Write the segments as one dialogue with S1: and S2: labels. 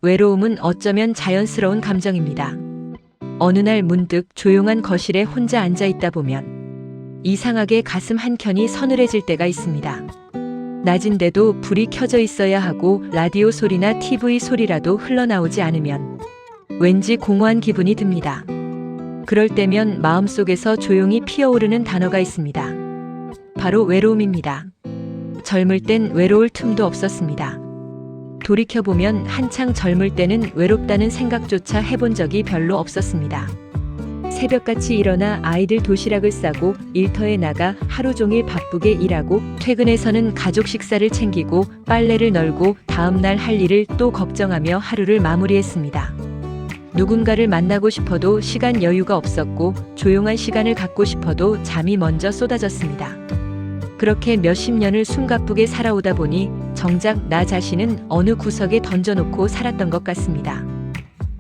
S1: 외로움은 어쩌면 자연스러운 감정입니다. 어느 날 문득 조용한 거실에 혼자 앉아 있다 보면 이상하게 가슴 한켠이 서늘해질 때가 있습니다. 낮인데도 불이 켜져 있어야 하고 라디오 소리나 TV 소리라도 흘러나오지 않으면 왠지 공허한 기분이 듭니다. 그럴 때면 마음속에서 조용히 피어오르는 단어가 있습니다. 바로 외로움입니다. 젊을 땐 외로울 틈도 없었습니다. 돌이켜보면 한창 젊을 때는 외롭다는 생각조차 해본 적이 별로 없었습니다. 새벽같이 일어나 아이들 도시락을 싸고 일터에 나가 하루 종일 바쁘게 일하고 퇴근해서는 가족 식사를 챙기고 빨래를 널고 다음날 할 일을 또 걱정하며 하루를 마무리했습니다. 누군가를 만나고 싶어도 시간 여유가 없었고 조용한 시간을 갖고 싶어도 잠이 먼저 쏟아졌습니다. 그렇게 몇십 년을 숨가쁘게 살아오다 보니 정작 나 자신은 어느 구석에 던져놓고 살았던 것 같습니다.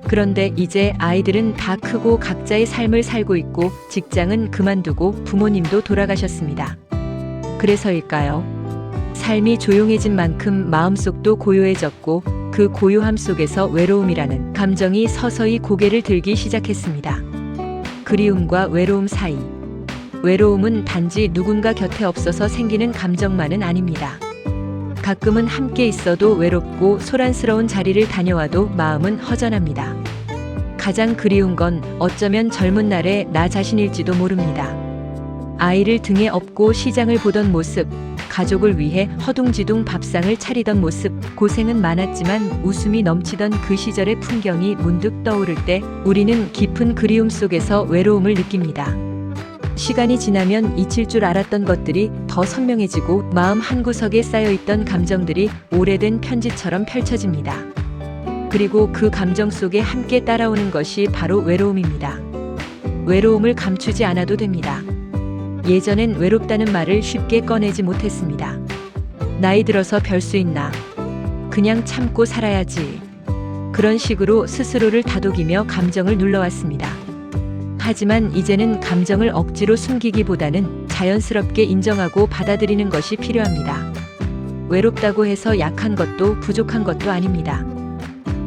S1: 그런데 이제 아이들은 다 크고 각자의 삶을 살고 있고 직장은 그만두고 부모님도 돌아가셨습니다. 그래서일까요? 삶이 조용해진 만큼 마음속도 고요해졌고 그 고요함 속에서 외로움이라는 감정이 서서히 고개를 들기 시작했습니다. 그리움과 외로움 사이. 외로움은 단지 누군가 곁에 없어서 생기는 감정만은 아닙니다. 가끔은 함께 있어도 외롭고 소란스러운 자리를 다녀와도 마음은 허전합니다. 가장 그리운 건 어쩌면 젊은 날의 나 자신일지도 모릅니다. 아이를 등에 업고 시장을 보던 모습, 가족을 위해 허둥지둥 밥상을 차리던 모습, 고생은 많았지만 웃음이 넘치던 그 시절의 풍경이 문득 떠오를 때 우리는 깊은 그리움 속에서 외로움을 느낍니다. 시간이 지나면 잊힐 줄 알았던 것들이 더 선명해지고 마음 한구석에 쌓여있던 감정들이 오래된 편지처럼 펼쳐집니다. 그리고 그 감정 속에 함께 따라오는 것이 바로 외로움입니다. 외로움을 감추지 않아도 됩니다. 예전엔 외롭다는 말을 쉽게 꺼내지 못했습니다. 나이 들어서 별 수 있나? 그냥 참고 살아야지. 그런 식으로 스스로를 다독이며 감정을 눌러왔습니다. 하지만 이제는 감정을 억지로 숨기기보다는 자연스럽게 인정하고 받아들이는 것이 필요합니다. 외롭다고 해서 약한 것도 부족한 것도 아닙니다.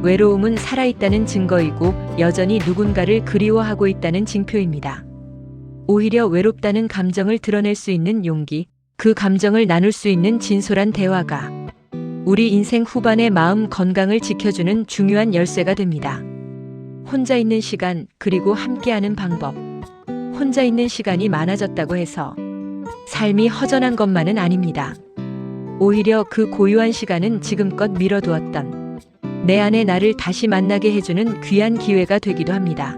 S1: 외로움은 살아있다는 증거이고 여전히 누군가를 그리워하고 있다는 징표입니다. 오히려 외롭다는 감정을 드러낼 수 있는 용기, 그 감정을 나눌 수 있는 진솔한 대화가 우리 인생 후반의 마음 건강을 지켜주는 중요한 열쇠가 됩니다. 혼자 있는 시간, 그리고 함께하는 방법. 혼자 있는 시간이 많아졌다고 해서 삶이 허전한 것만은 아닙니다. 오히려 그 고요한 시간은 지금껏 미뤄두었던 내 안의 나를 다시 만나게 해주는 귀한 기회가 되기도 합니다.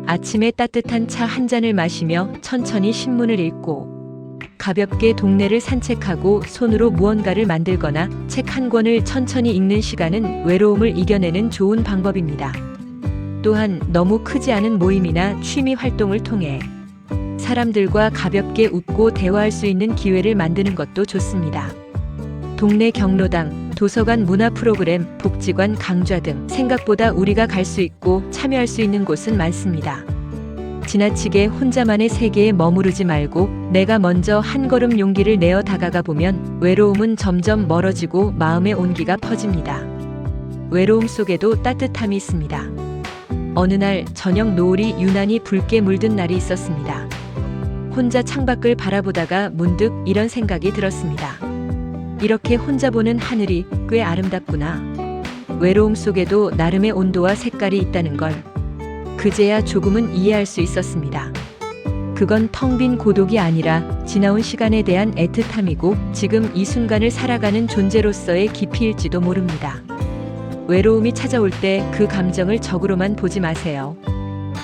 S1: 아침에 따뜻한 차 한 잔을 마시며 천천히 신문을 읽고 가볍게 동네를 산책하고 손으로 무언가를 만들거나 책 한 권을 천천히 읽는 시간은 외로움을 이겨내는 좋은 방법입니다. 또한 너무 크지 않은 모임이나 취미 활동을 통해 사람들과 가볍게 웃고 대화할 수 있는 기회를 만드는 것도 좋습니다. 동네 경로당, 도서관 문화 프로그램, 복지관 강좌 등 생각보다 우리가 갈 수 있고 참여할 수 있는 곳은 많습니다. 지나치게 혼자만의 세계에 머무르지 말고 내가 먼저 한 걸음 용기를 내어 다가가 보면 외로움은 점점 멀어지고 마음의 온기가 퍼집니다. 외로움 속에도 따뜻함이 있습니다. 어느 날 저녁 노을이 유난히 붉게 물든 날이 있었습니다. 혼자 창밖을 바라보다가 문득 이런 생각이 들었습니다. 이렇게 혼자 보는 하늘이 꽤 아름답구나. 외로움 속에도 나름의 온도와 색깔이 있다는 걸 그제야 조금은 이해할 수 있었습니다. 그건 텅 빈 고독이 아니라 지나온 시간에 대한 애틋함이고 지금 이 순간을 살아가는 존재로서의 깊이일지도 모릅니다. 외로움이 찾아올 때 그 감정을 적으로만 보지 마세요.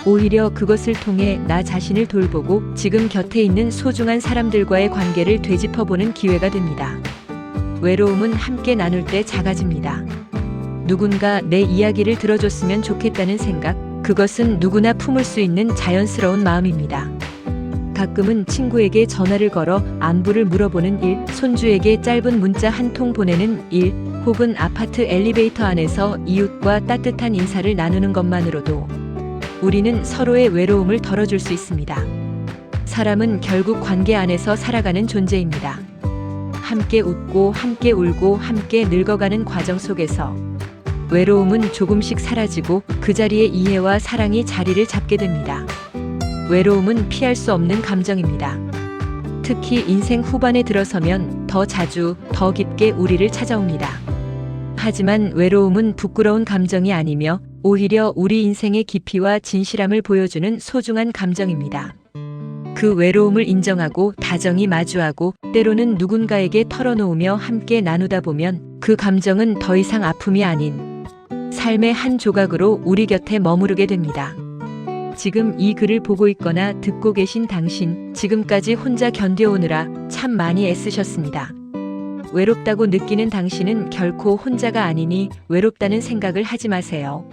S1: 오히려 그것을 통해 나 자신을 돌보고 지금 곁에 있는 소중한 사람들과의 관계를 되짚어보는 기회가 됩니다. 외로움은 함께 나눌 때 작아집니다. 누군가 내 이야기를 들어줬으면 좋겠다는 생각, 그것은 누구나 품을 수 있는 자연스러운 마음입니다. 가끔은 친구에게 전화를 걸어 안부를 물어보는 일, 손주에게 짧은 문자 한 통 보내는 일, 혹은 아파트 엘리베이터 안에서 이웃과 따뜻한 인사를 나누는 것만으로도 우리는 서로의 외로움을 덜어줄 수 있습니다. 사람은 결국 관계 안에서 살아가는 존재입니다. 함께 웃고 함께 울고 함께 늙어가는 과정 속에서 외로움은 조금씩 사라지고 그 자리에 이해와 사랑이 자리를 잡게 됩니다. 외로움은 피할 수 없는 감정입니다. 특히 인생 후반에 들어서면 더 자주, 더 깊게 우리를 찾아옵니다. 하지만 외로움은 부끄러운 감정이 아니며 오히려 우리 인생의 깊이와 진실함을 보여주는 소중한 감정입니다. 그 외로움을 인정하고 다정히 마주하고 때로는 누군가에게 털어놓으며 함께 나누다 보면 그 감정은 더 이상 아픔이 아닌 삶의 한 조각으로 우리 곁에 머무르게 됩니다. 지금 이 글을 보고 있거나 듣고 계신 당신, 지금까지 혼자 견뎌오느라 참 많이 애쓰셨습니다. 외롭다고 느끼는 당신은 결코 혼자가 아니니 외롭다는 생각을 하지 마세요.